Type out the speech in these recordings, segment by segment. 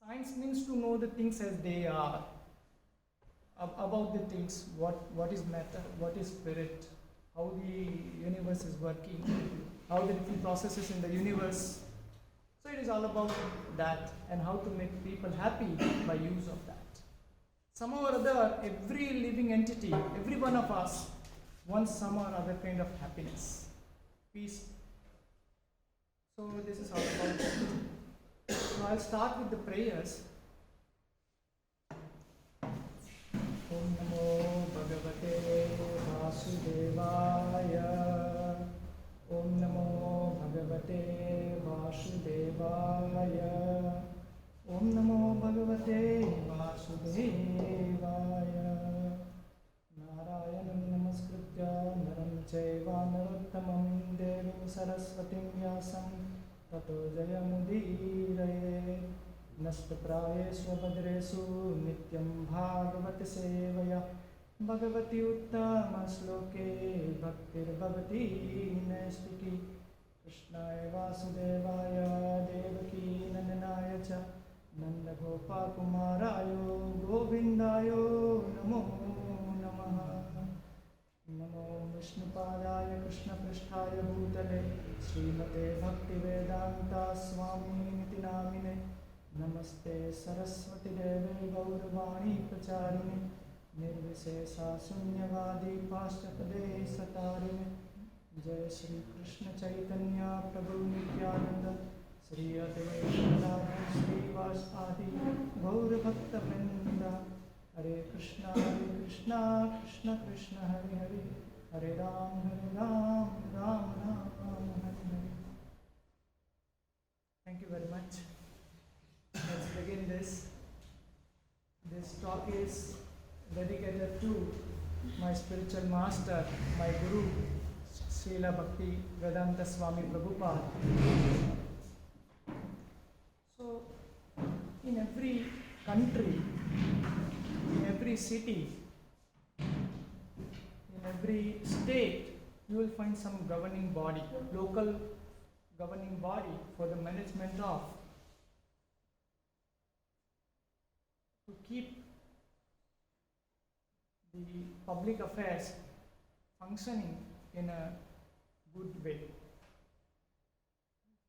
Science means to know the things as they are, about the things, what is matter, what is spirit, how the universe is working, how the different processes in the universe. So it is all about that and how to make people happy by use of that. Somehow or other, every living entity, every one of us wants some or other kind of happiness, peace. So this is all about that. So I'll start with the prayers. Om Namo Bhagavate Vasudevaya. Om Namo Bhagavate Vasudevaya. Om Namo Bhagavate Vasudevaya. Narayanam Namaskritya Naram Chaiva Narottamam Devim Saraswatim Vyasam Tato Jayamudiraye. Nashtaprayesva Bhadresu Nityam Bhagavati Sevaya Bhagavati Uttama Sloke Bhaktir Bhavati Nastiki Krishnaya Vasudevaya Devaki Nandanaya Cha Nanda Gopa Kumarayo Govindayo Namo Namaha. Namo Vishnupadaya Krishna Pristhaya Bhutale Srimate Bhaktivedanta Swami Niti Namine Namaste Saraswati Deve Gauravani Pracharine Nirvisesa Sunyavadi Paschapade Satarine Jai Shri Krishna Chaitanya Prabhu Nityananda Sri Advaita Sri Vasadi Gaura Bhakta Vrinda Hare Krishna Krishna Krishna Hare Hare Hare Ram Ram Ram Hare Hare. Thank you very much. Let's begin this. This talk is dedicated to my spiritual master, my Guru, Srila Bhakti Vedanta Swami Prabhupada. So, in every country, in every city, in every state, you will find some governing body, local governing body for the management of, to keep the public affairs functioning in a good way.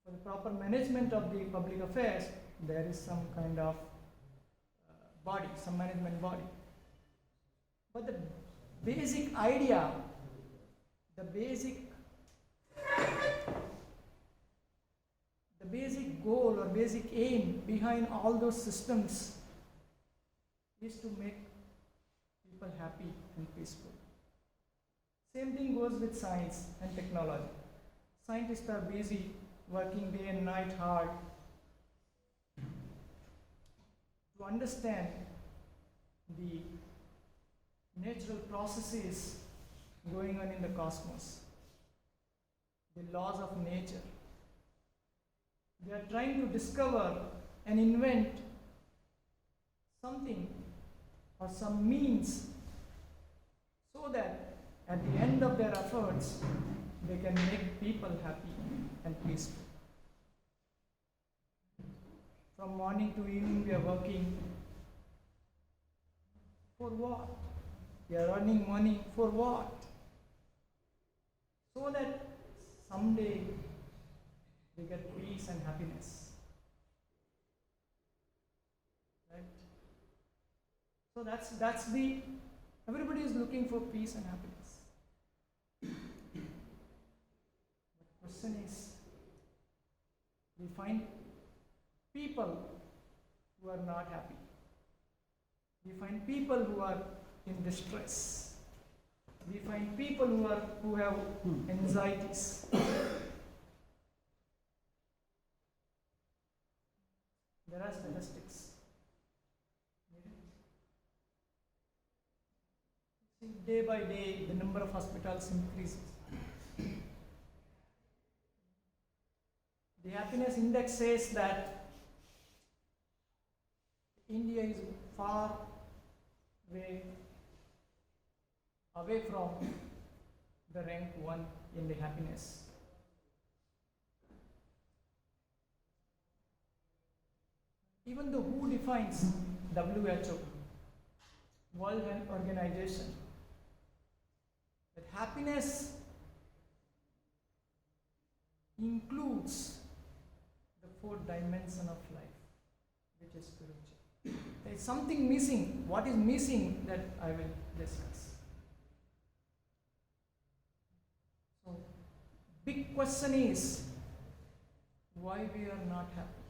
For the proper management of the public affairs, there is some kind of body, some management body. But the basic idea, the basic goal or basic aim behind all those systems is to make people happy and peaceful. Same thing goes with science and technology. Scientists are busy working day and night hard to understand the natural processes going on in the cosmos, the laws of nature. They are trying to discover and invent something or some means so that at the end of their efforts they can make people happy and peaceful. From morning to evening we are working. For what? We are earning money for what? So that someday we get peace and happiness. Right? So that's the, everybody is looking for peace and happiness. The question is, we find people who are not happy. We find people who are in distress. We find people who have anxieties. There are statistics. Day by day, the number of hospitals increases. The happiness index says that India is far away from the rank 1 in the happiness. Even though who defines WHO, World Health Organization, that happiness includes the fourth dimension of life, which is spiritual. There is something missing. What is missing that I will discuss. So, big question is why we are not happy.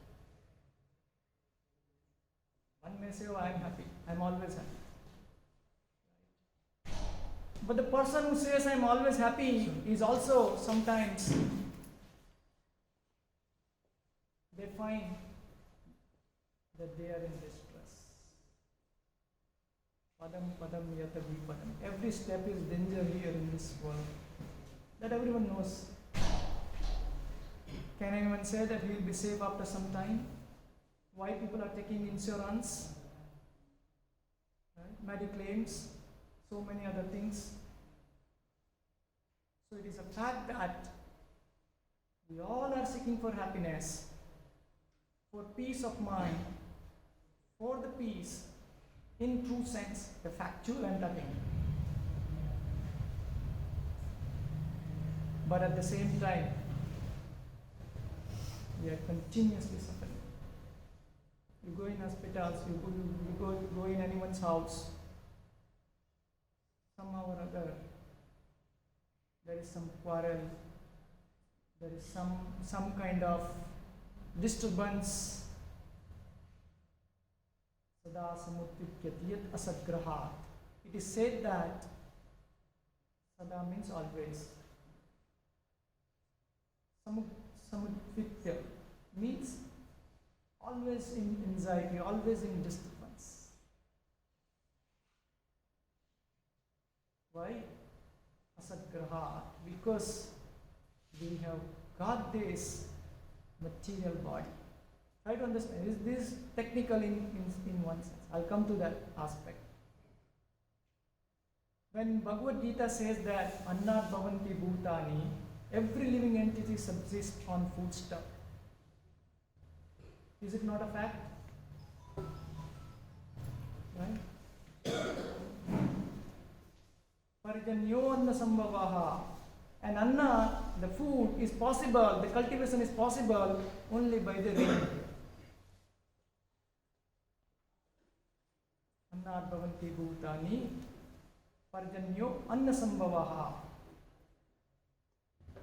One may say, oh, I am happy. I am always happy. But the person who says I am always happy is also sometimes they find that they are in distress. Padam padam yata vipadam. Every step is danger here in this world. That everyone knows. Can anyone say that he will be safe after some time? Why people are taking insurance, right? Mediclaims, so many other things. So it is a fact that we all are seeking for happiness, for peace of mind, for the peace in true sense, the factual entertainment. But at the same time, we are continuously suffering. You go in hospitals, you go in anyone's house, somehow or other, there is some quarrel, there is some kind of disturbance. Sada samuttikyati yat asagrahat. It is said that sada means always. Samuttvitya means always in anxiety, always in disturbance. Why? Asagrahat. Because we have got this material body. Try to understand. Is this technical in one sense? I'll come to that aspect. When Bhagavad Gita says that Annat Bhavanti Bhutani, every living entity subsists on food stuff. Is it not a fact? Right? Parijanyo anna sambhavaha. And anna, the food, is possible, the cultivation is possible only by the rain. Annat bhavanti bhutani parijanyo anna sambhavaha.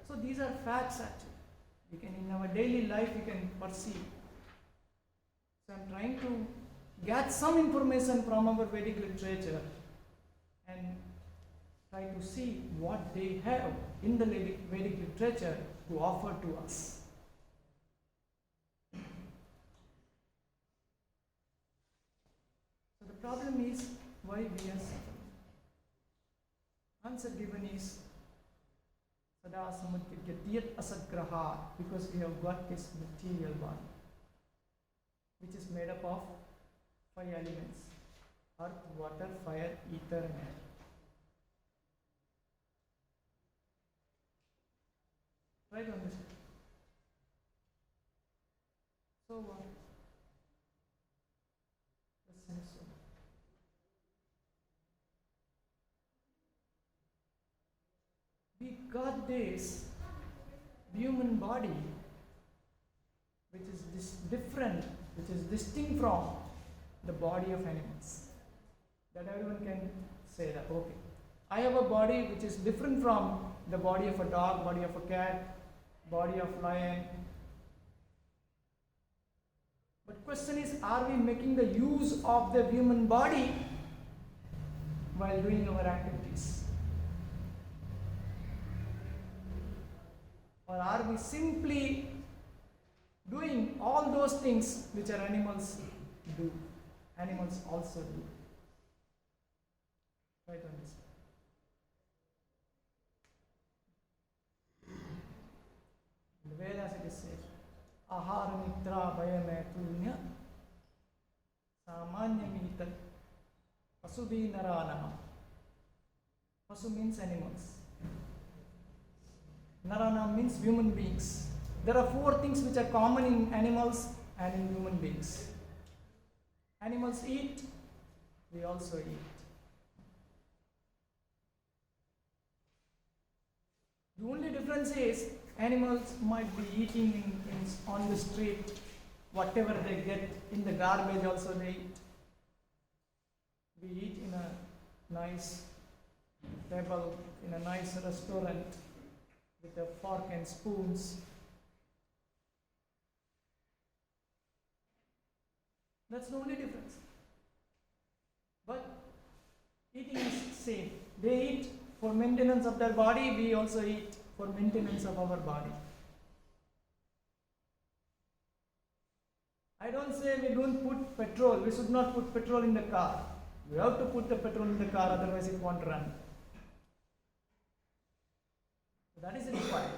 So these are facts actually. We can, in our daily life, we can perceive. So I am trying to get some information from our Vedic literature and try to see what they have in the Vedic literature to offer to us. So the problem is why we are suffering. Answer given is Sada samuttikyat asagraha, because we have got this material body, which is made up of 5 elements: earth, water, fire, ether, and air. Try to understand. So, question is so. We got this human body, which is different, which is distinct from the body of animals. That everyone can say that, okay, I have a body which is different from the body of a dog, body of a cat, body of lion. But question is, are we making the use of the human body while doing our activities? Or are we simply doing all those things which our animals do? Animals also do. Try to understand. In the Vedas it is said, Ahara Nitra Bhayametunya Samanyamitat Pasubhi Narana. Pasu means animals. Narana means human beings. There are 4 things which are common in animals and in human beings. Animals eat, we also eat. The only difference is animals might be eating on the street, whatever they get in the garbage also they eat. We eat in a nice table, in a nice restaurant with a fork and spoons. That's the only difference. But eating is same. They eat for maintenance of their body, we also eat for maintenance of our body. I don't say we don't put petrol, we should not put petrol in the car. We have to put the petrol in the car, otherwise it won't run. That is required.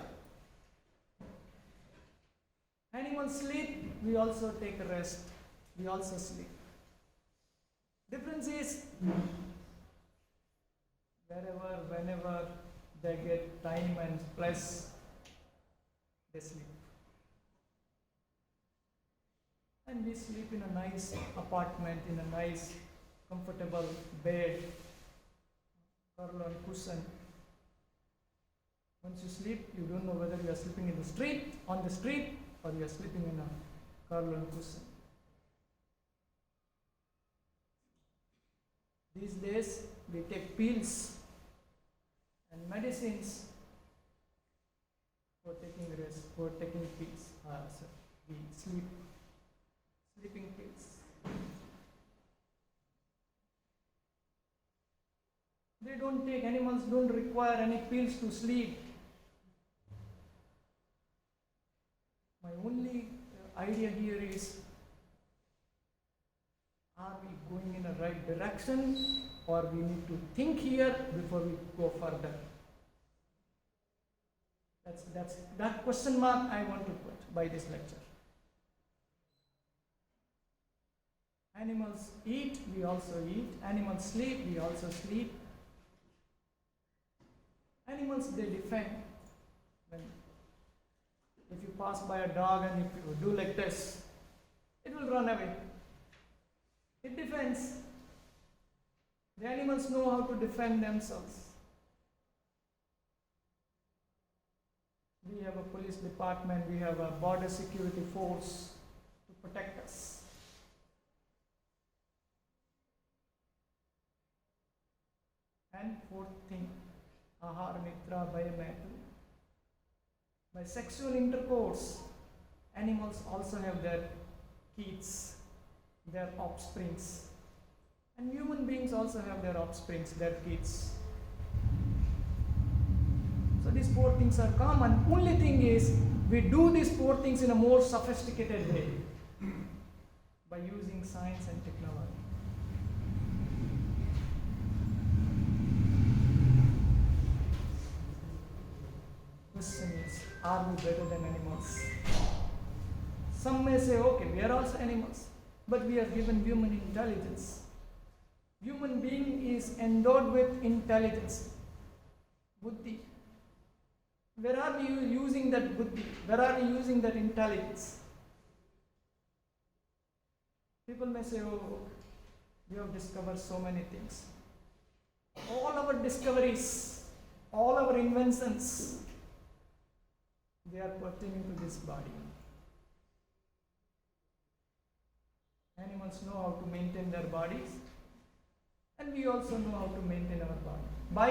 Animals sleep, we also take a rest. We also sleep. Difference is wherever, whenever they get time and place, they sleep. And we sleep in a nice apartment, in a nice, comfortable bed, curl on cushion. Once you sleep, you don't know whether you are sleeping in the street, on the street, or you are sleeping in a curl on cushion. These days, we take pills and medicines for taking rest, for taking pills. We sleep, sleeping pills. They don't take, animals don't require any pills to sleep. My only idea here is, are we going in the right direction, or we need to think here before we go further? That question mark I want to put by this lecture. Animals eat, we also eat. Animals sleep, we also sleep. Animals, they defend. If you pass by a dog and if you do like this, it will run away. It defends. The animals know how to defend themselves. We have a police department, we have a border security force to protect us. And fourth thing, Ahar Mitra Bhayamatu. By sexual intercourse, animals also have their kids, their offsprings. And human beings also have their offsprings, their kids. So these four things are common. Only thing is, we do these four things in a more sophisticated way by using science and technology. Question is, are we better than animals? Some may say, okay, we are also animals, but we are given human intelligence. Human being is endowed with intelligence, buddhi. Where are we using that buddhi? Where are we using that intelligence? People may say, oh, we have discovered so many things. All our discoveries, all our inventions, they are pertaining to this body. Animals know how to maintain their bodies, and we also know how to maintain our body by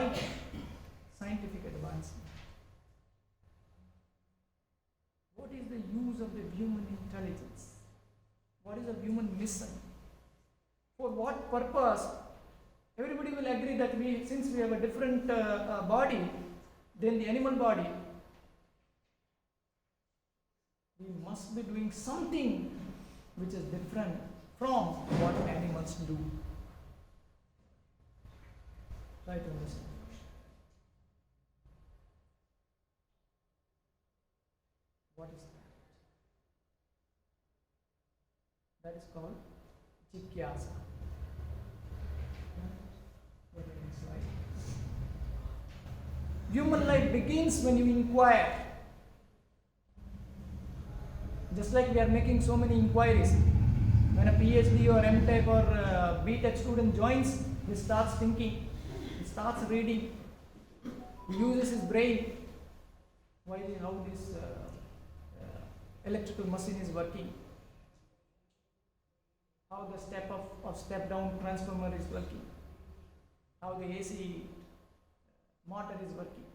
scientific advancement. What is the use of the human intelligence? What is the human mission? For what purpose? Everybody will agree that since we have a different body than the animal body, we must be doing something which is different from what animals do. Try to understand. What is that? That is called jigyasa. Go to the next slide. Human life begins when you inquire. Just like we are making so many inquiries. When a PhD or MTech or BTech student joins, he starts thinking, he starts reading, he uses his brain, how this electrical machine is working, how the step down transformer is working, how the AC motor is working,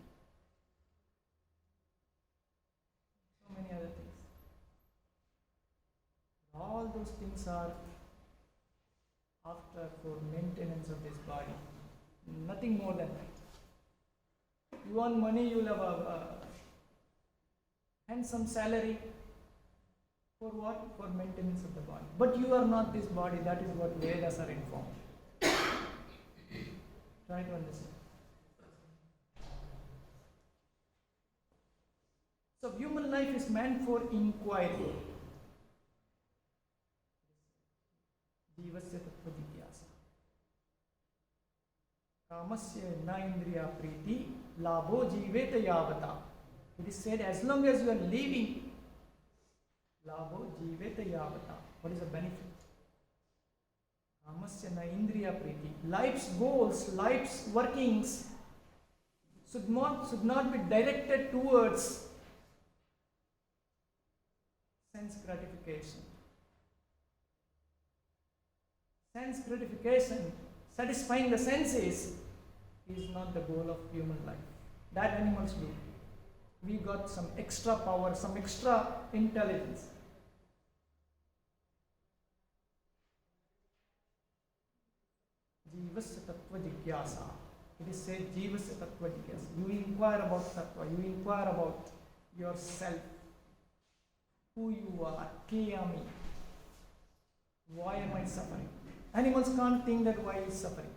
so many other things. All those things are after for maintenance of this body, nothing more than that. You earn money, you will have a handsome salary. For what? For maintenance of the body. But you are not this body. That is what Vedas are informed. Try to understand. So human life is meant for inquiry. Jivasya tattva jigyasa. Kamasya na indriya priti labho jiveta yavata. It is said, as long as you are living, labho jiveta yavata. What is the benefit? Kamasya na indriya priti. Life's goals, life's workings should not be directed towards sense gratification. Sense gratification, satisfying the senses, is not the goal of human life. That animals do. We got some extra power, some extra intelligence. Jivasya tattva jigyasa. It is said, Jivasya tattva jigyasa. You inquire about tattva, you inquire about yourself, who you are, kiyami. Why am I suffering? Animals can't think that why is suffering.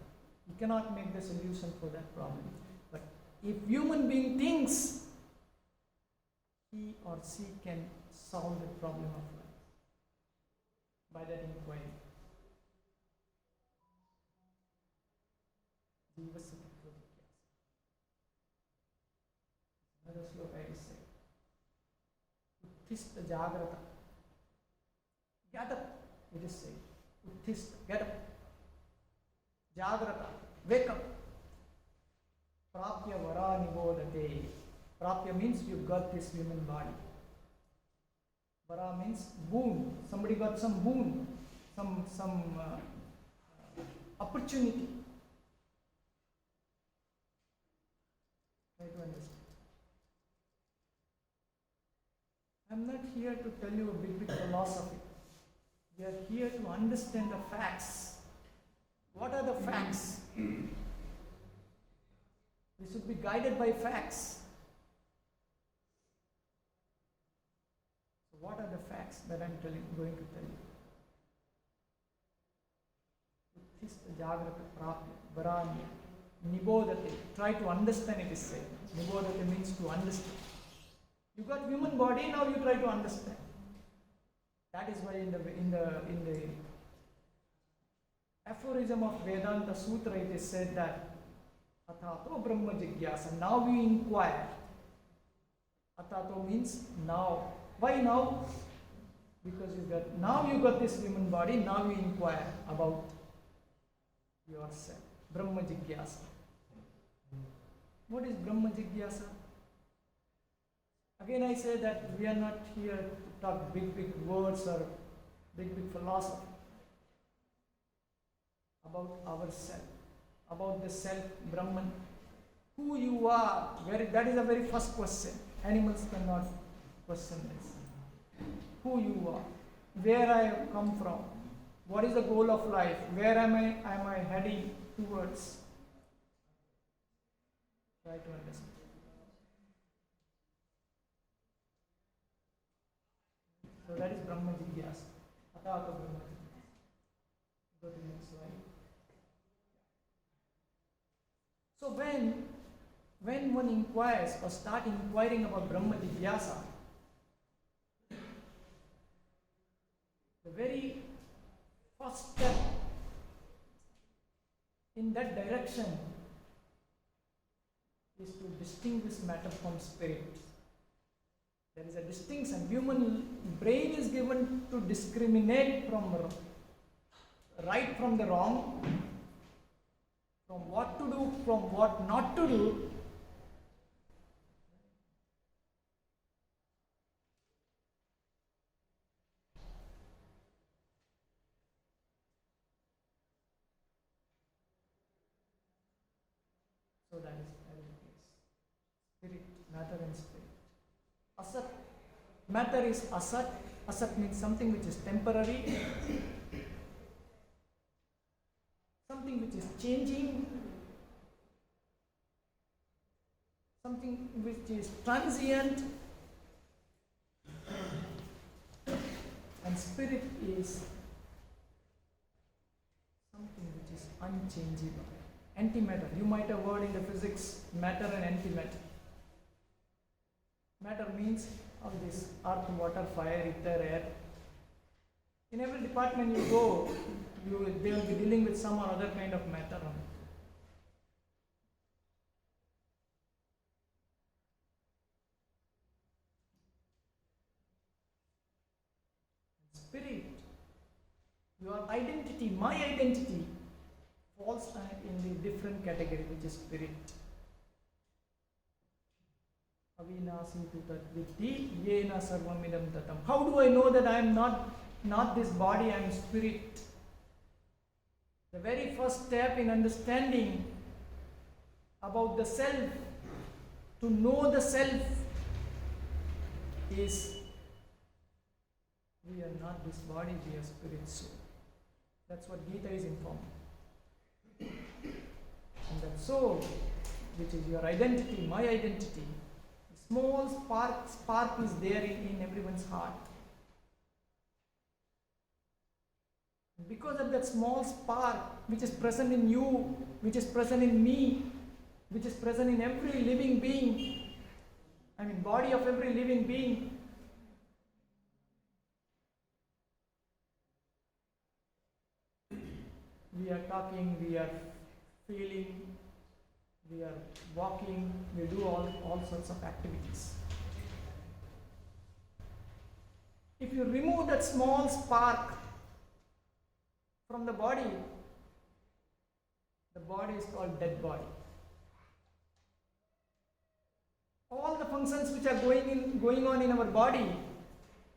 You cannot make the solution for that problem. But if human being thinks, he or she can solve the problem of life by that inquiry. Jivasya tattva jigyasa. Another sloka is said, Uttista jagrata. Get up, it is said. Uttista, get up. Jagrata, wake up. Prapya vara nibodate. Prapya means you got this human body. Vara means boon. Somebody got some boon, some opportunity. Try to understand. I'm not here to tell you a big philosophy. We are here to understand the facts. What are the facts? We should be guided by facts. So what are the facts that I'm going to tell you? Uttista jagrata prapya varanya nibodate. Try to understand, it is said. Nibodate means to understand. You got human body, now you try to understand. That is why in the aphorism of Vedanta Sutra it is said that Atato Brahma Jigyasa. Now we inquire. Atato means now. Why now? Because you got this human body, now you inquire about yourself. Brahma Jigyasa. What is Brahma Jigyasa? Again I say that we are not here to talk big words or big philosophy. About ourselves, about the self, Brahman, who you are. That is the very first question. Animals cannot question this. Who you are, where I have come from, what is the goal of life, where am I heading towards. Try to understand. So that is Brahma Jigyasa. Atato Brahma Jigyasa. Go to the next slide. So when one inquires or start inquiring about Brahma Jigyasa, the very first step in that direction is to distinguish matter from spirit. There is a distinction. Human brain is given to discriminate from right from the wrong, from what to do, from what not to do. So that is the case. Spirit, matter and spirit. Asat, matter is asat. Asat means something which is temporary, something which is changing, something which is transient, and spirit is something which is unchangeable. Antimatter, you might have heard in the physics matter and antimatter. Matter means of this earth, water, fire, ether, air. In every department you go, they will be dealing with some or other kind of matter on it. Spirit, your identity, my identity, falls in the different category, which is spirit. Avinasi tadvitti yena sarvamidam tatam. How do I know that I am not this body, I am spirit? The very first step in understanding about the self, to know the self, is we are not this body, we are spirit soul. That's what Gita is informing. And that soul, which is your identity, my identity, a small spark is there in everyone's heart. Because of that small spark, which is present in you, which is present in me, which is present in every living being, body of every living being, we are talking, we are feeling, we are walking, we do all sorts of activities. If you remove that small spark from the body is called dead body. All the functions which are going on in our body,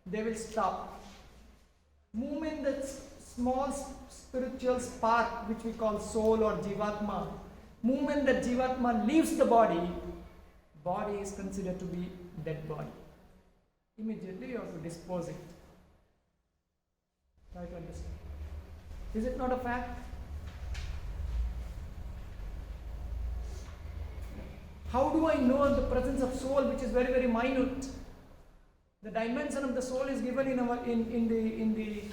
they will stop. Moment that small spiritual spark, which we call soul or jivatma, moment that jivatma leaves the body is considered to be dead body. Immediately you have to dispose it. Try to understand. Is it not a fact? How do I know the presence of soul, which is very, very minute? The dimension of the soul is given in the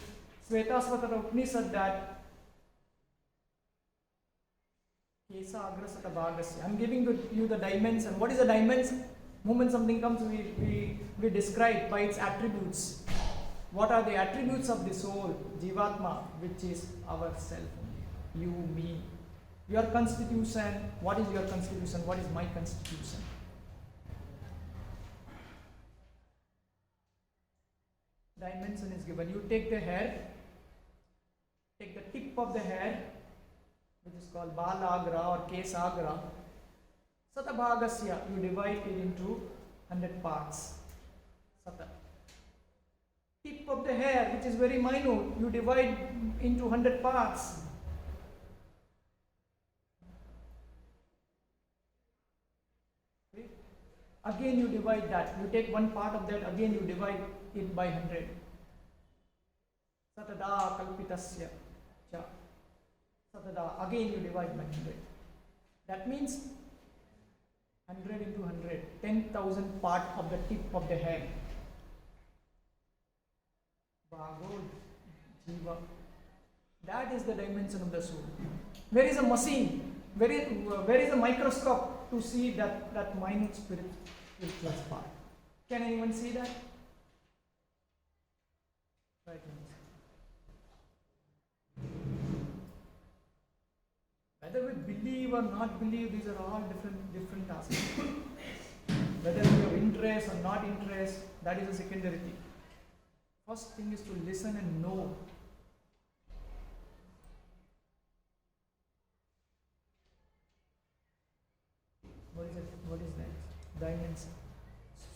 Svetasvatara Upanishad, that Kesa Agrasata Bhagasya. I am giving you the dimension. What is the dimension? Moment something comes, we describe by its attributes. What are the attributes of the soul, Jivatma, which is ourself, you, me. Your constitution, what is your constitution? What is my constitution? Dimension is given. You take the hair, take the tip of the hair, which is called Balagra or Kesagra. Satabhagasya, you divide it into 100 parts. Sata. Tip of the hair, which is very minute, you divide into 100 parts. Okay. Again you divide that. You take one part of that, again you divide it by 100. Satada kalpitasya cha. Satada, again you divide by 100. That means 100 into 100, 10,000 part of the tip of the hair. Bhagod, Jiva. That is the dimension of the soul. Where is a machine? Where is a microscope to see that minute spiritual spark? Can anyone see that? Right. Whether we believe or not believe, these are all different aspects. Whether we have interest or not interest, that is a secondary thing. First thing is to listen and know. dimension.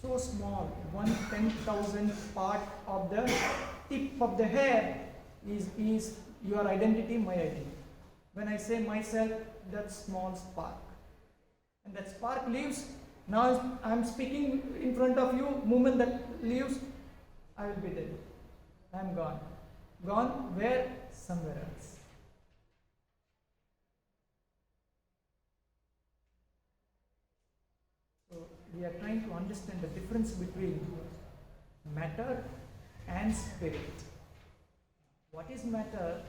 So small, 1/10,000th part of the tip of the hair is your identity, my identity. When I say myself, that small spark. And that spark leaves. Now I am speaking in front of you. Moment that leaves, I will be dead. I am gone. Gone where? Somewhere else. So we are trying to understand the difference between matter and spirit. What is matter?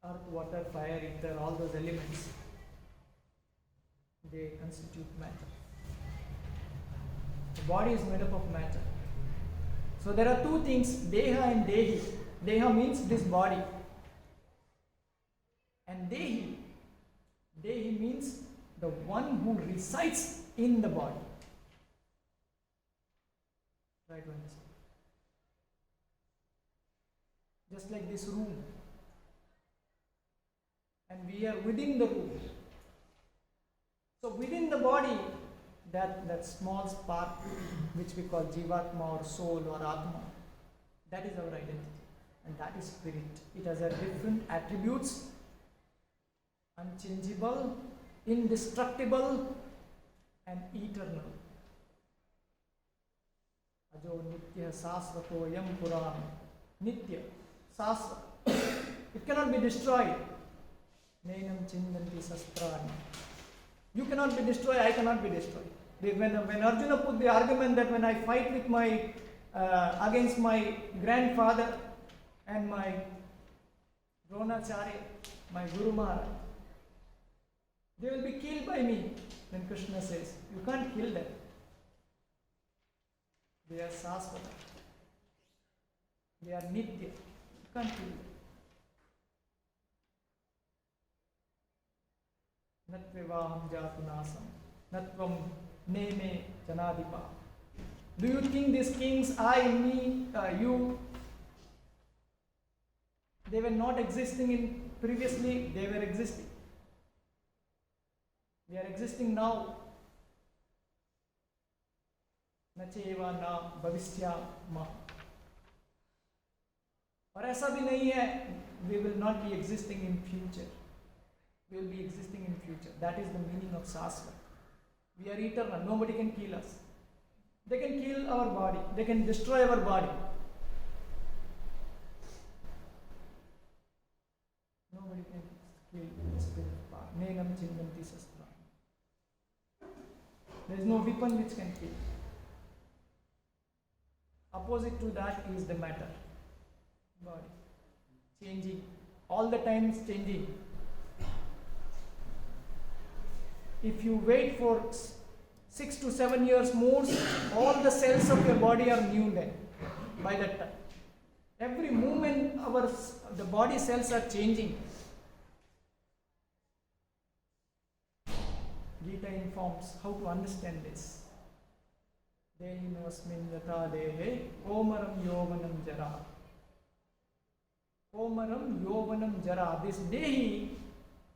Earth, water, fire, ether, all those elements, they constitute matter. The body is made up of matter. So there are two things, Deha and Dehi. Deha means this body. And Dehi means the one who resides in the body. Try to understand. Just like this room. And we are within the room. So within the body, that small spark which we call Jivatma or soul or Atma, that is our identity. And that is spirit. It has a different attributes, unchangeable, indestructible and eternal. Ajo Nitya Sasvato Yam Puran. Nitya, Sasva. It cannot be destroyed. Nenam Chindanti Sastrani. You cannot be destroyed, I cannot be destroyed. When Arjuna put the argument that when I fight with my against my grandfather and my Dronacharya, my Guru Maharaj, they will be killed by me. Then Krishna says, you can't kill them. They are Sasvata. They are Nitya. You can't kill them. Natvevaham jatunasam. Natvam neme janadipa. Do you think these kings, I, me, you, they were not existing in previously? They were existing. They are existing now. Nacheva na bhavishya ma. और ऐसा भी नहीं है, we will not be existing in future. We will be existing in future. That is the meaning of Sasva. We are eternal. Nobody can kill us. They can kill our body. They can destroy our body. Nobody can kill the spirit part. Nenam chindanti sastra. There is no weapon which can kill. Opposite to that is the matter. Body. Changing. All the time it's changing. If you wait for 6 to 7 years more, all the cells of your body are new then, by that time. Every moment the body cells are changing. Gita informs how to understand this. Dehinosmin yata dehe omaram yovanam jara. Omaram yovanam jara. This dehi,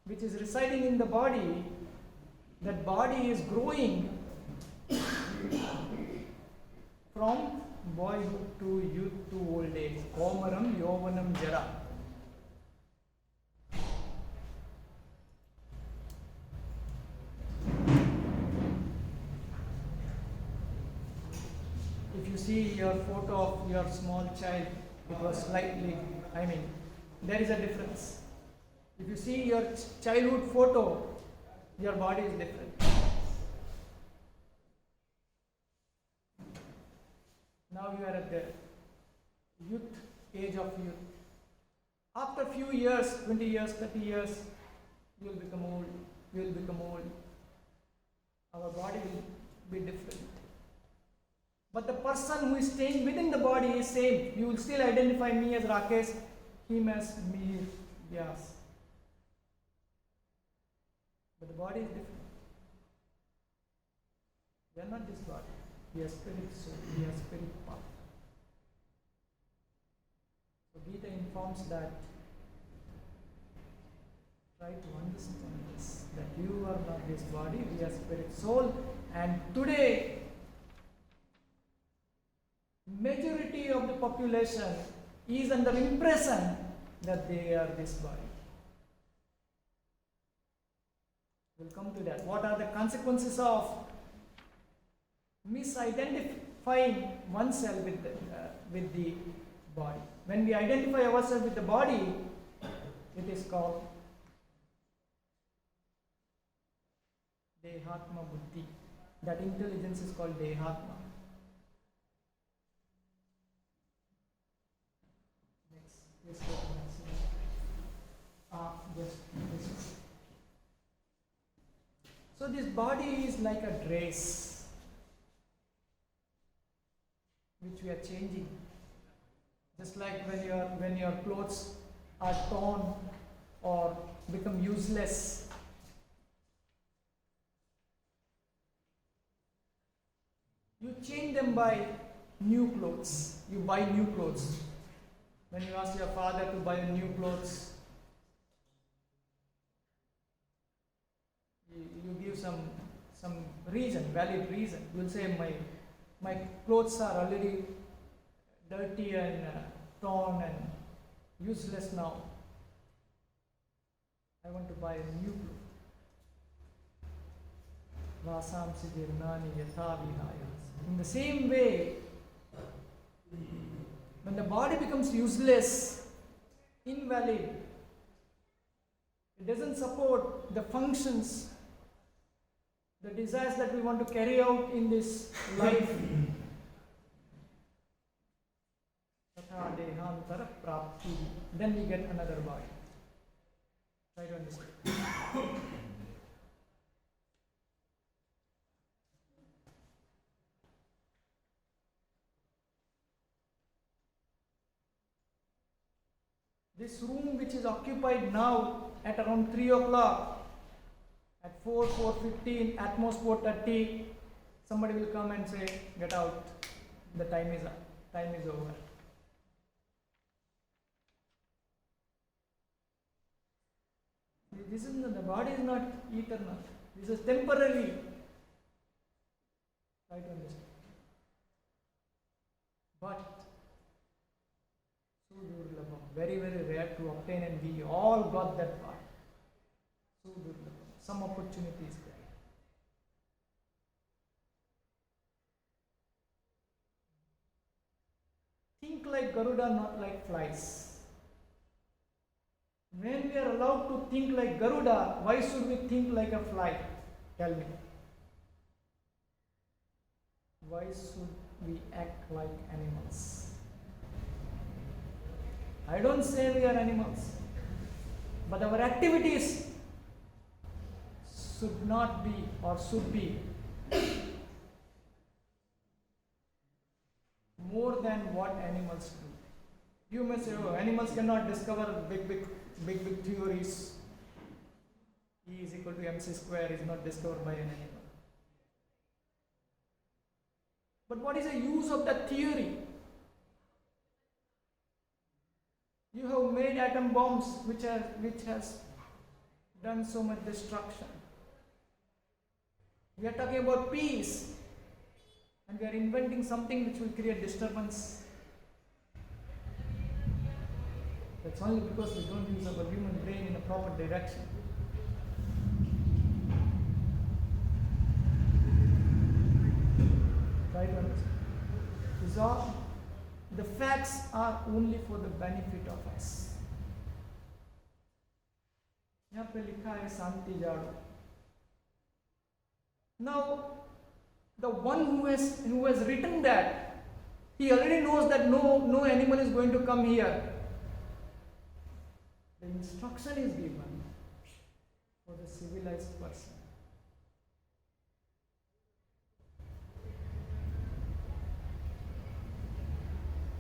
which is residing in the body, that body is growing from boyhood to youth to old age. Omaram yovanam jara. If you see your photo of your small child, it was slightly, there is a difference. If you see your childhood photo, your body is different. Now you are at the age of youth. After a few years, 20 years, 30 years, you will become old. You will become old. Our body will be different. But the person who is staying within the body is same. You will still identify me as Rakesh, him as me, Vyas. But the body is different. We are not this body. We are spirit soul. We are spirit part. So Gita informs that Try to understand this, that you are not this body, we are spirit, soul, and today majority of the population is under impression that they are this body. We'll come to that. What are the consequences of misidentifying oneself with the body? When we identify ourselves with the body, it is called Dehatma Buddhi. That intelligence is called Dehatma. Next, this this. So this body is like a dress which we are changing. Just like when your clothes are torn or become useless, you change them by new clothes. You buy new clothes. When you ask your father to buy new clothes, you give some reason, valid reason. You will say, my clothes are already dirty and torn and useless now. I want to buy a new clothes. Vasamsi dirnani yatha vihaya. In the same way, when the body becomes useless, invalid, it doesn't support the functions, the desires that we want to carry out in this life. Then we get another body. Try to understand. This room which is occupied now at around 3 o'clock, at 4:15, at most 4:30, somebody will come and say, get out, the time is up, time is over. This is not, the body is not eternal. This is temporary. Try to understand. But very, very rare to obtain, and we all got that part. Some opportunities there. Think like Garuda, not like flies. When we are allowed to think like Garuda, why should we think like a fly? Tell me. Why should we act like animals? I don't say we are animals, but our activities should not be or should be more than what animals do. You may say, oh, animals cannot discover big theories. E is equal to mc square is not discovered by an animal. But what is the use of that theory? You have made atom bombs which has done so much destruction. We are talking about peace, and we are inventing something which will create disturbance. That's only because we don't use our human brain in a proper direction. Try to understand. The facts are only for the benefit of us. यहाँ पे लिखा है शांति जाड़ो. Now, the one who has written that, he already knows that no animal is going to come here. The instruction is given for the civilized person.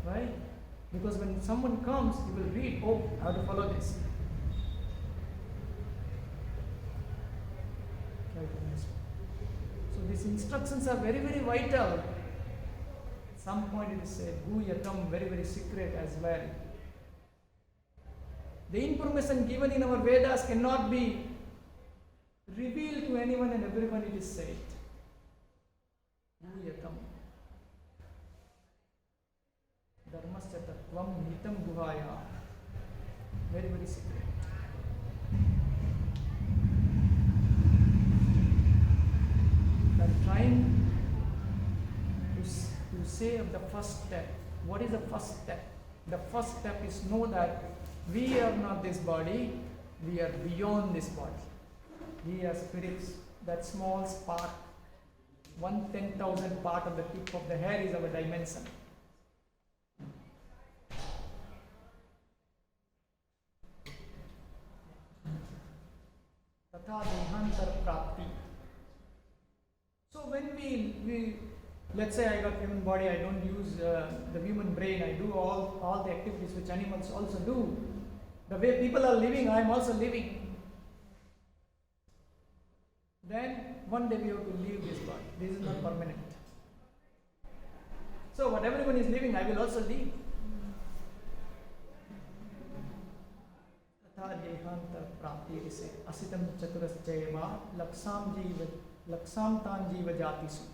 Right? Because when someone comes, he will read, oh, I have to follow this. So these instructions are very, very vital. At some point it is said, Gu Yatam, very, very secret as well. The information given in our Vedas cannot be revealed to anyone and everyone, it is said. Bhuyatam. Dharmasya tattvam nitam guhaya. Very, very secret. I'm trying to say of the first step. What is the first step? The first step is know that we are not this body, we are beyond this body. We are spirits. That small spark, 1/10,000th part of the tip of the hair is our dimension. Tatha dehantar prapti. So when we let's say I got human body, I don't use the human brain, I do all the activities which animals also do. The way people are living, I am also living. Then one day we have to leave this body. This is not permanent. So what everyone is living, I will also leave. Tatha dehanta prapti is asitam chaturasjayava laksam tan jiva jatisu.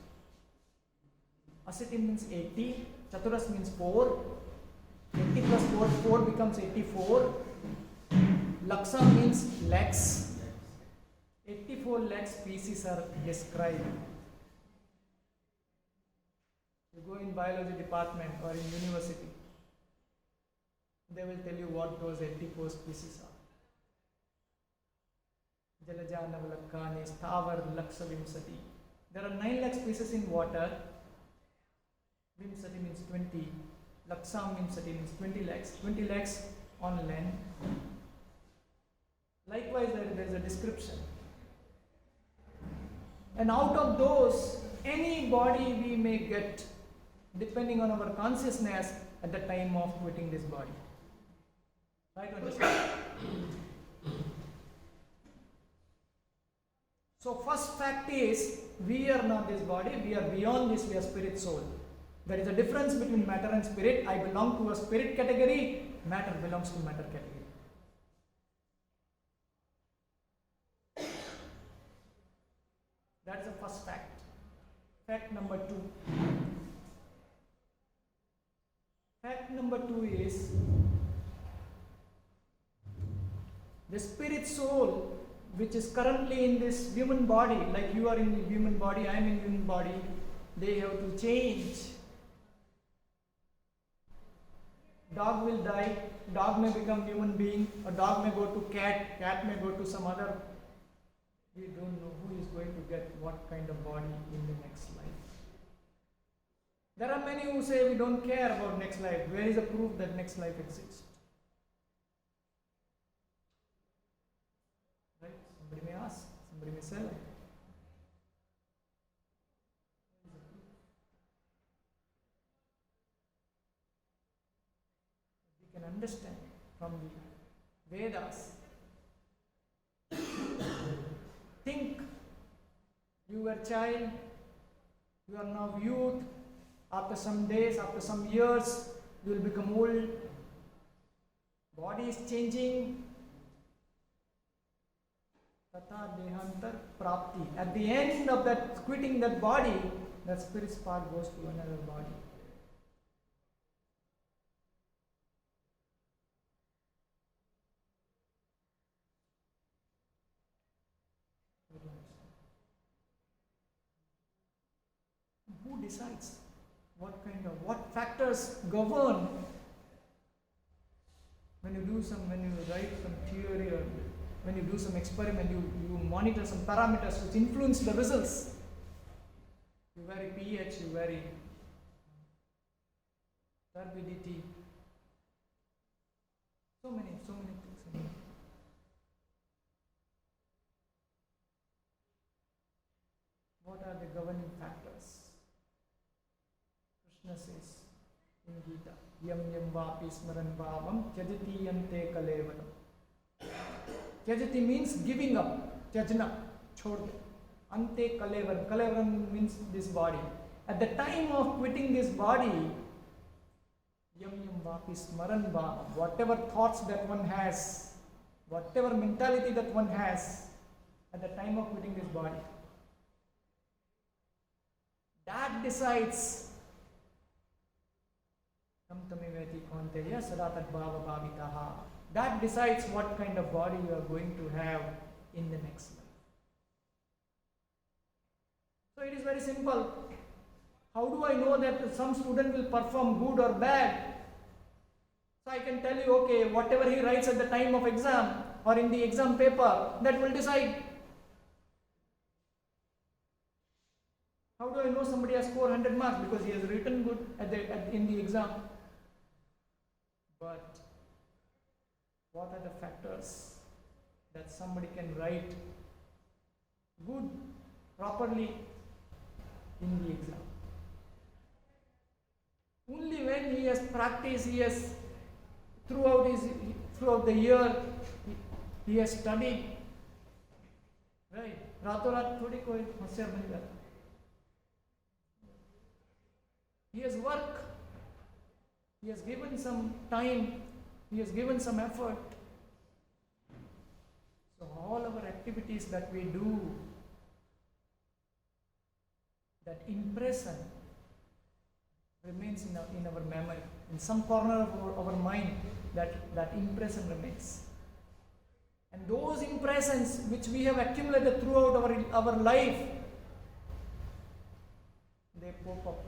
Asitim means 80, chaturas means 4, 80 plus 4, 4 becomes 84. Laksa means lakhs. 84 lakh species are described. You go in biology department or in university, they will tell you what those 84 species are. Jalajanavalakani, Sthavar, Laksa, Vimsati. There are 9 lakh species in water. Vimsati means 20. Laksam Vimsati means 20 lakhs. 20 lakhs on land. Likewise, there is a description. And out of those, any body we may get depending on our consciousness at the time of quitting this body. Right or understand? So first fact is, we are not this body, we are beyond this, we are spirit soul. There is a difference between matter and spirit. I belong to a spirit category, matter belongs to matter category. That's the first fact. Fact number 2. Fact number 2 is the spirit soul which is currently in this human body, like you are in the human body, I am in human body, they have to change. Dog will die, dog may become human being, a dog may go to cat, cat may go to some other. We don't know who is going to get what kind of body in the next life. There are many who say we don't care about next life. Where is the proof that next life exists? Right? Somebody may ask, somebody may say. We can understand from the Vedas. Think, you were a child, you are now youth, after some days, after some years, you will become old, body is changing. Tatha dehantar prapti. At the end of that, quitting that body, that spirit spark goes to another body. Who decides what factors govern when you write some theory or when you do some experiment, you monitor some parameters which influence the results. You vary pH, you vary turbidity, so many things. What are the governing factors? Krishna says in Gita, Yam yam vapi smaran bhavam tyajati yante kalevaram. Tyajati means giving up, tyajna, chhod de. Ante kalevaram, kalevaram means this body. At the time of quitting this body, Yam yam vapi smaran bha. Whatever thoughts that one has, whatever mentality that one has at the time of quitting this body, that decides that decides what kind of body you are going to have in the next life. So it is very simple. How do I know that some student will perform good or bad? So I can tell you, okay, whatever he writes at the time of exam or in the exam paper, that will decide. How do I know somebody has scored 100 marks? Because he has written good in the exam. But what are the factors that somebody can write good, properly in the exam? Only when he has practiced, he has throughout the year, he has studied. Right? रातों रात थोड़ी कोई होशियार बन जाता. He has worked. He has given some time. He has given some effort. So all our activities that we do, that impression remains in our memory. In some corner of our mind, that impression remains. And those impressions which we have accumulated throughout our life, they pop up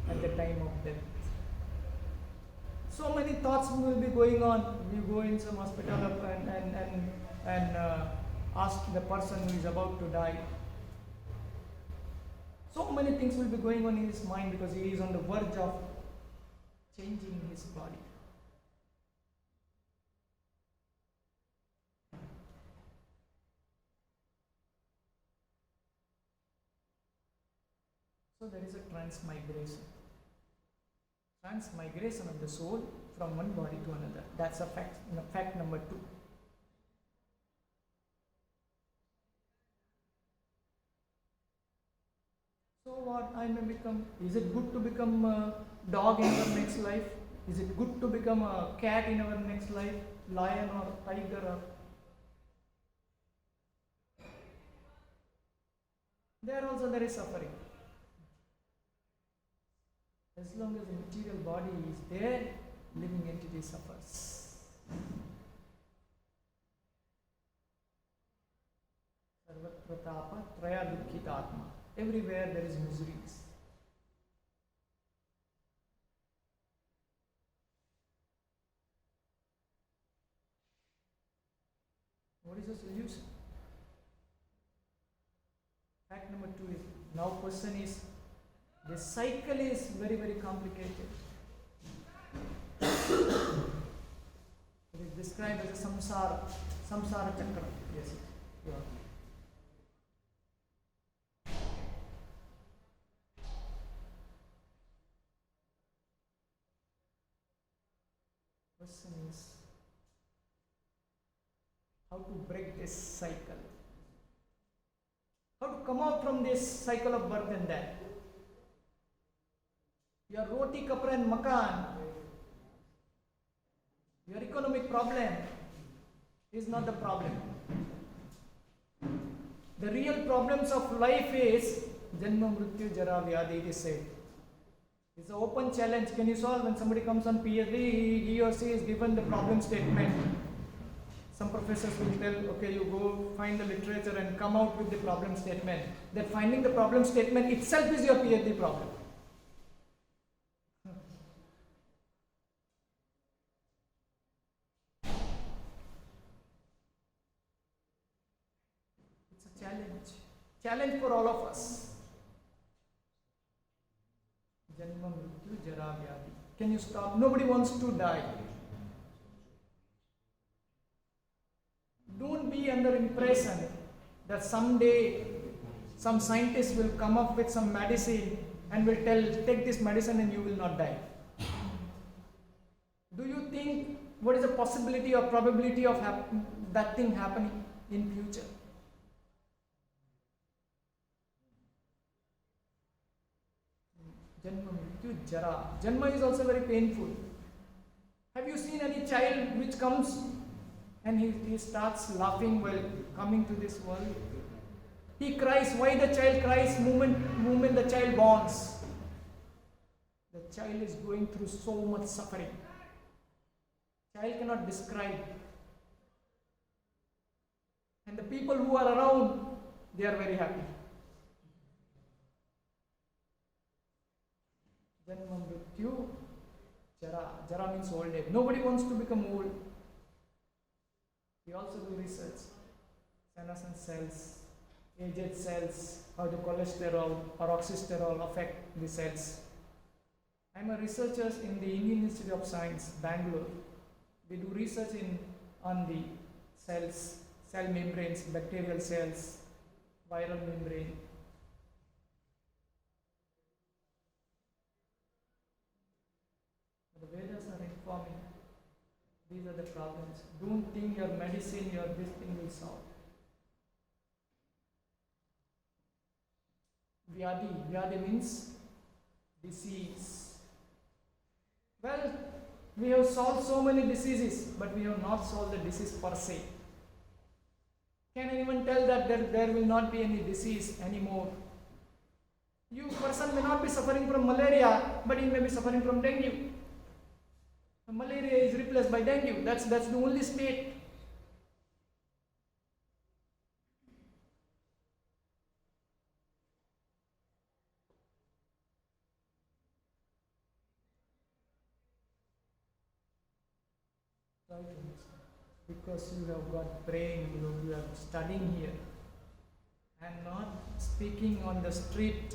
at the time of death. So many thoughts will be going on. You go in some hospital and ask the person who is about to die. So many things will be going on in his mind because he is on the verge of changing his body. So there is a transmigration. Transmigration of the soul from one body to another. That's a fact number 2. So what I may become? Is it good to become a dog in our next life? Is it good to become a cat in our next life? Lion or tiger or... There also there is suffering. As long as the material body is there, living entity suffers. Sarvatra tapa traya dukkhita atma. Everywhere there is miseries. What is the solution? Fact number 2 is, now question is, the cycle is very, very complicated. It is described as a samsara chakra. Yes. Yeah. Question is, how to break this cycle? How to come out from this cycle of birth and death? Your roti, kapra and makan, your economic problem is not the problem. The real problems of life is Janma, Mrityu, Jara, Vyadhi, it is said. It's an open challenge. Can you solve? When somebody comes on PhD, he or she is given the problem statement. Some professors will tell, okay, you go find the literature and come out with the problem statement. That finding the problem statement itself is your PhD problem. Challenge for all of us. Janma, Mrityu, Jara, Vyadhi. Can you stop? Nobody wants to die. Don't be under impression that someday some scientist will come up with some medicine and will tell, take this medicine and you will not die. Do you think what is the possibility or probability of that thing happening in future? Janma, Mrityu, Mrityu Jara. Janma is also very painful. Have you seen any child which comes and he starts laughing while coming to this world? He cries. Why the child cries? Moment the child borns. The child is going through so much suffering. Child cannot describe. And the people who are around, they are very happy. Janma Mrityu Jara. Jara means old age. Nobody wants to become old. We also do research. Senescent cells, aged cells, how the cholesterol, peroxysterol affect the cells. I am a researcher in the Indian Institute of Science, Bangalore. We do research on the cells, cell membranes, bacterial cells, viral membrane. The Vedas are informing. These are the problems. Don't think your medicine, your this thing will solve. Vyadi. Vyadi means disease. Well, we have solved so many diseases, but we have not solved the disease per se. Can anyone tell that there will not be any disease anymore? You person may not be suffering from malaria, but he may be suffering from dengue. Malaria is replaced by dengue. That's the only state. Right, because you have got brain, you are studying here, and not speaking on the street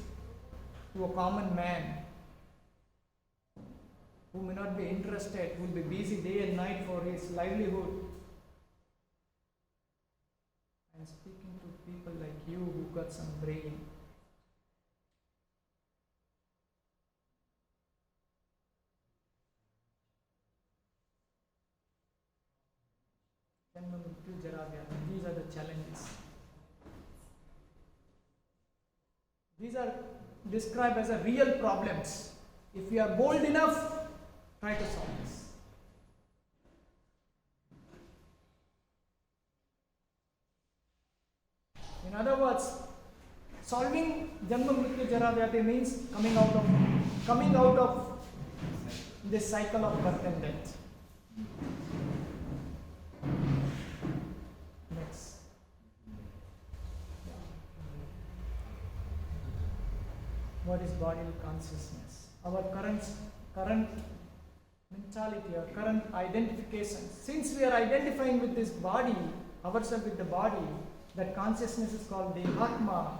to a common man who may not be interested, who will be busy day and night for his livelihood. I am speaking to people like you who got some brain. These are the challenges. These are described as a real problems. If we are bold enough, try to solve this. In other words, solving Janma Mrityu Jara Vyadhi means coming out of this cycle of birth and death. Next. What is bodily consciousness? Our current mentality or current identification. Since we are identifying with this body, ourselves with the body, that consciousness is called the Atma.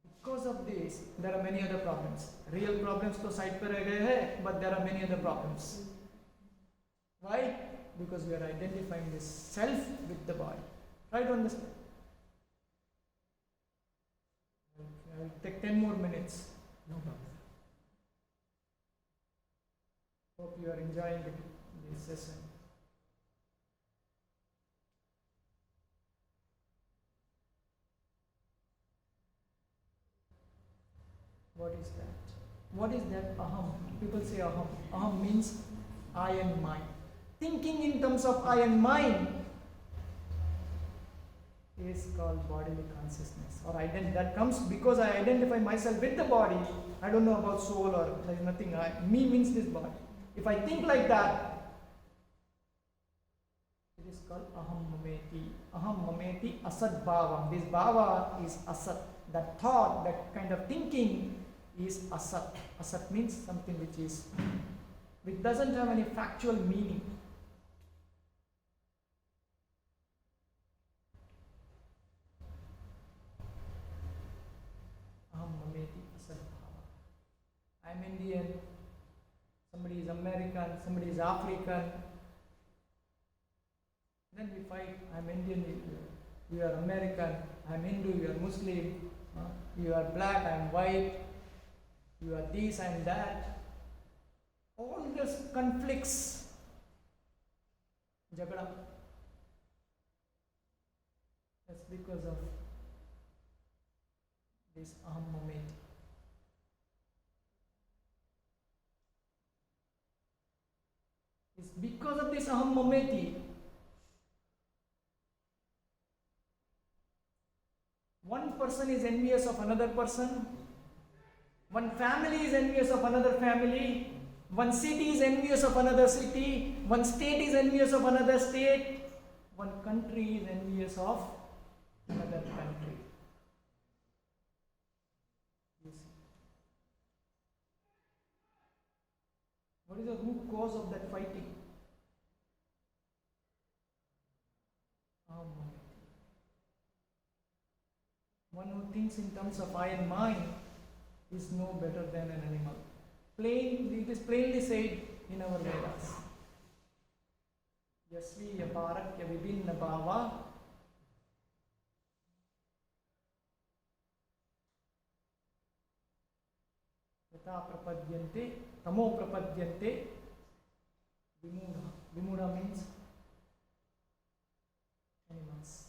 Because of this, there are many other problems. Real problems to side par reh gaye hai, but there are many other problems. Why? Because we are identifying this self with the body. Try to understand. I will take 10 more minutes. No problem. Hope you are enjoying this session. What is that? What is that aham? People say aham. Aham means I and mine. Thinking in terms of I and mine is called bodily consciousness or identity. That comes because I identify myself with the body. I don't know about soul or there is nothing. Me means this body. If I think like that, it is called aham mameti. Aham mameti asat bhava. This bhava is asat. That thought, that kind of thinking is asat. Asat means something which doesn't have any factual meaning. Aham mameti asat bhava. I am Indian. Somebody is American, somebody is African. Then we fight. I am Indian, you are American. I am Hindu, you are Muslim. You are black, I am white. You are this, I am that. All these conflicts. Jagada. That's because of this aham mameti. It's because of this aham mameti. One person is envious of another person. One family is envious of another family. One city is envious of another city. One state is envious of another state. One country is envious of another country. You see. What is the root cause of that fighting? One who thinks in terms of I and mine is no better than an animal. It is plainly said in our Vedas. Yasviya parakya vibhinna bhava yata prapadyante tamo prapadyante vimudha. Vimudha means animals.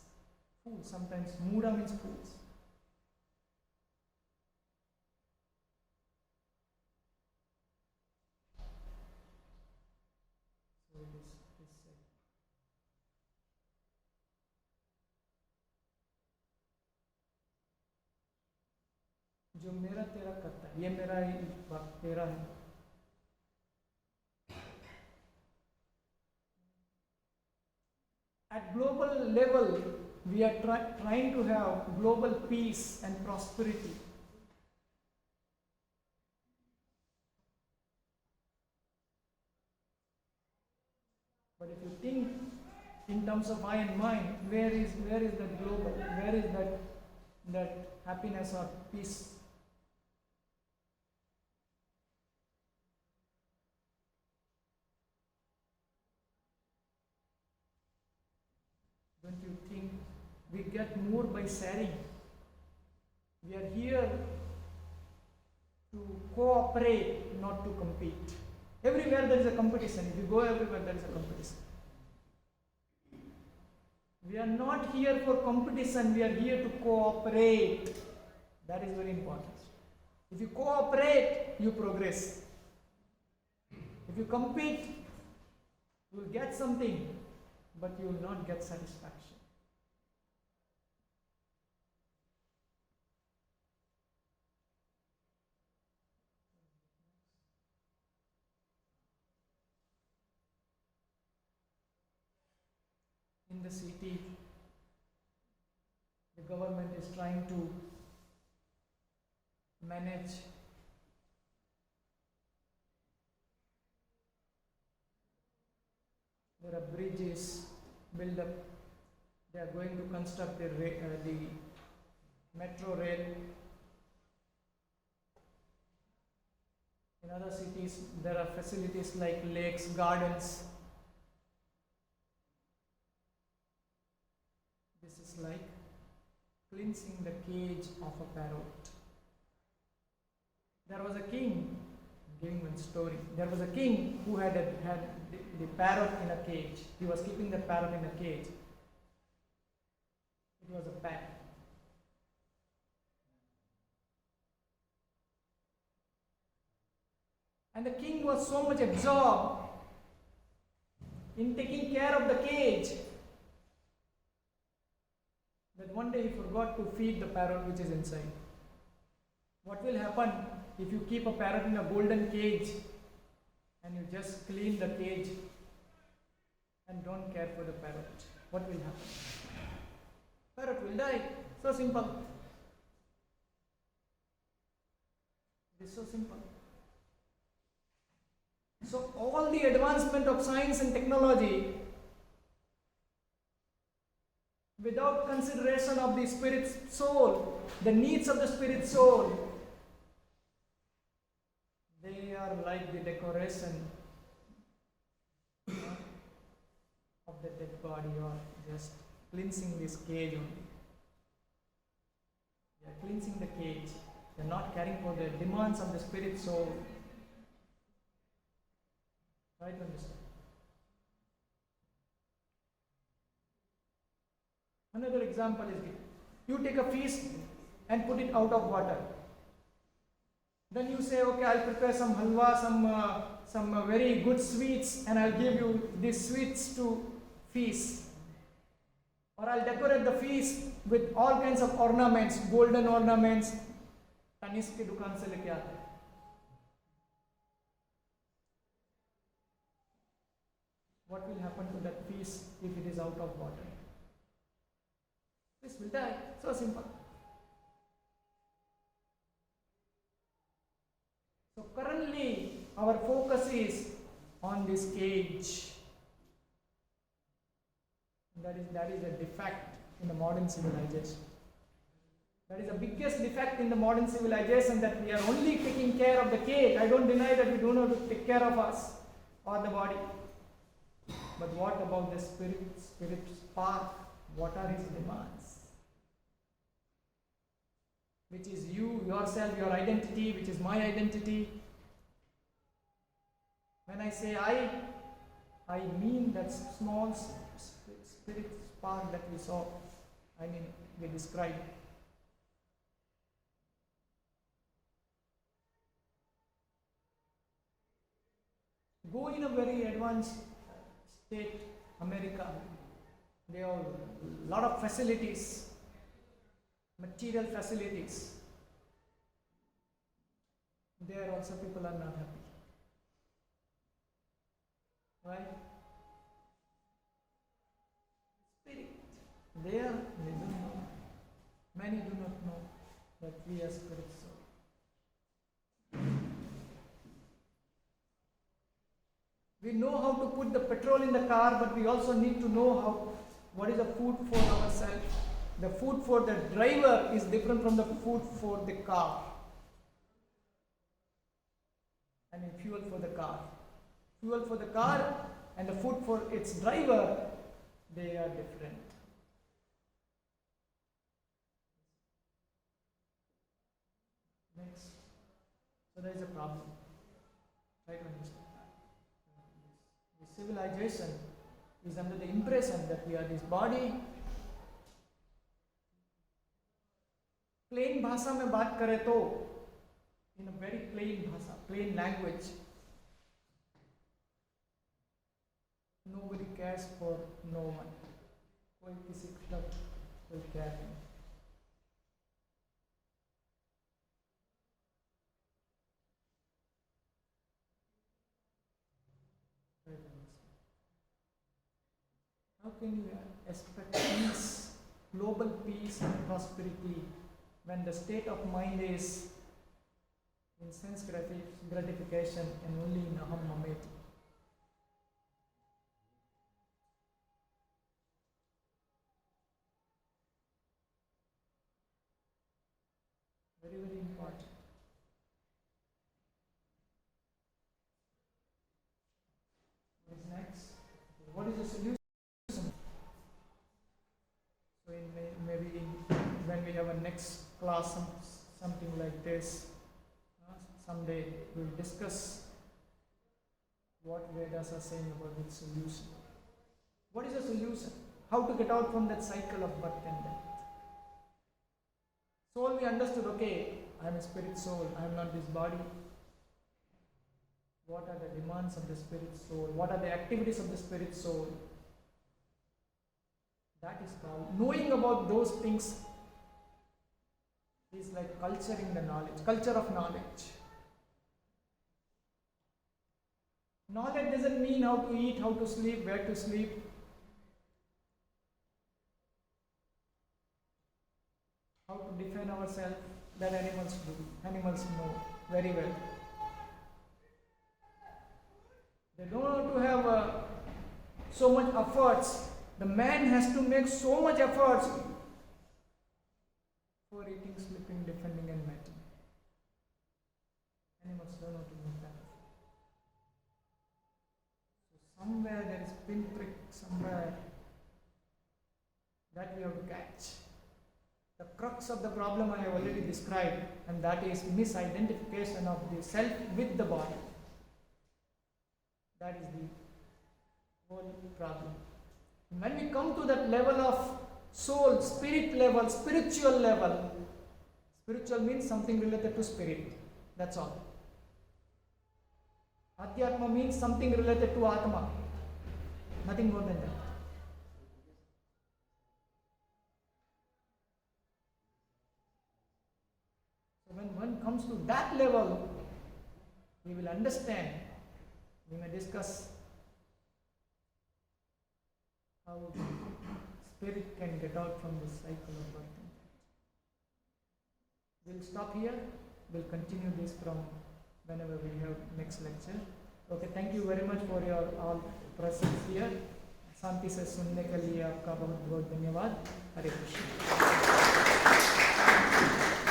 Fools. Sometimes mudha means fools. जो मेरा तेरा करता है, ये मेरा तेरा है. At global level, we are trying to have global peace and prosperity. But if you think in terms of I and mine, where is that global? Where is that happiness or peace? Don't you think we get more by sharing? We are here to cooperate, not to compete. Everywhere there is a competition. If you go everywhere, there is a competition. We are not here for competition, we are here to cooperate. That is very important. If you cooperate, you progress. If you compete, you will get something, but you will not get satisfaction. In the city, the government is trying to manage there are bridges built up. They are going to construct the metro rail. In other cities, there are facilities like lakes, gardens. This is like cleansing the cage of a parrot. There was a king, I'm giving one story. There was a king who had the parrot in a cage. He was keeping the parrot in a cage. It was a pet. And the king was so much absorbed in taking care of the cage that one day he forgot to feed the parrot which is inside. What will happen if you keep a parrot in a golden cage and you just clean the cage and don't care for the parrot? What will happen? Parrot will die. So simple. It is so simple. So all the advancement of science and technology, without consideration of the spirit soul, the needs of the spirit soul, they are like the decoration of the dead body, or just cleansing this cage only. They are cleansing the cage. They are not caring for the demands of the spirit soul. Try to understand. Another example is, you take a fish and put it out of water. Then you say, okay, I'll prepare some halwa, some very good sweets, and I'll give you these sweets to feast. Or I'll decorate the feast with all kinds of ornaments, golden ornaments. Tanishq की दुकान से लेके आते हैं. What will happen to that feast if it is out of water? Fish will die. So simple. So currently our focus is on this cage. That is a defect in the modern civilization. That is the biggest defect in the modern civilization, that we are only taking care of the cage. I don't deny that we do not take care of us or the body. But what about the spirit spark? What are his demands? Which is you, yourself, your identity, which is my identity. When I say I mean that small spirit spark that we saw, we described. Go in a very advanced state, America, they have a lot of facilities, material facilities. There also people are not happy. Right? Spirit. There they don't know. Many do not know that we are spirit soul. We know how to put the petrol in the car, but we also need to know what is the food for ourselves. The food for the driver is different from the food for the car. And the fuel for the car. Fuel for the car and the food for its driver, they are different. Next. So there is a problem. Try to understand. The civilization is under the impression that we are this body. Plain भाषा में बात करें तो, in a very plain भाषा, plain language, nobody cares for no one. कोई किसी का कोई care नहीं. How can you expect peace, global peace and prosperity when the state of mind is in sense gratification and only in aham mameti? Very, very important. What is next? What is the solution? So maybe when we have a next class, something like this, someday we'll discuss what Vedas are saying about its solution. What is the solution? How to get out from that cycle of birth and death? Soul, we understood, okay, I am a spirit soul, I am not this body. What are the demands of the spirit soul? What are the activities of the spirit soul? That is called, knowing about those things is like culturing the knowledge, culture of knowledge. Knowledge doesn't mean how to eat, how to sleep, where to sleep. How to defend ourselves, that animals do. Animals know very well. They don't have to have so much efforts. The man has to make so much efforts for eating, sleeping, defending and mating. Animals don't know to make that. So somewhere there is pinprick, somewhere that we have to catch. The crux of the problem I have already described, and that is misidentification of the self with the body. That is the whole problem. When we come to that level of soul, spirit level, spiritual level, spiritual means something related to spirit. That's all. Adhyatma means something related to Atma, nothing more than that. So when one comes to that level, we will understand, we may discuss how the spirit can get out from this cycle of birth and death. We'll stop here, we'll continue this from whenever we have next lecture. Okay, thank you very much for your all presence here. शांति से सुनने के लिए आपका बहुत बहुत धन्यवाद. हरे कृष्ण.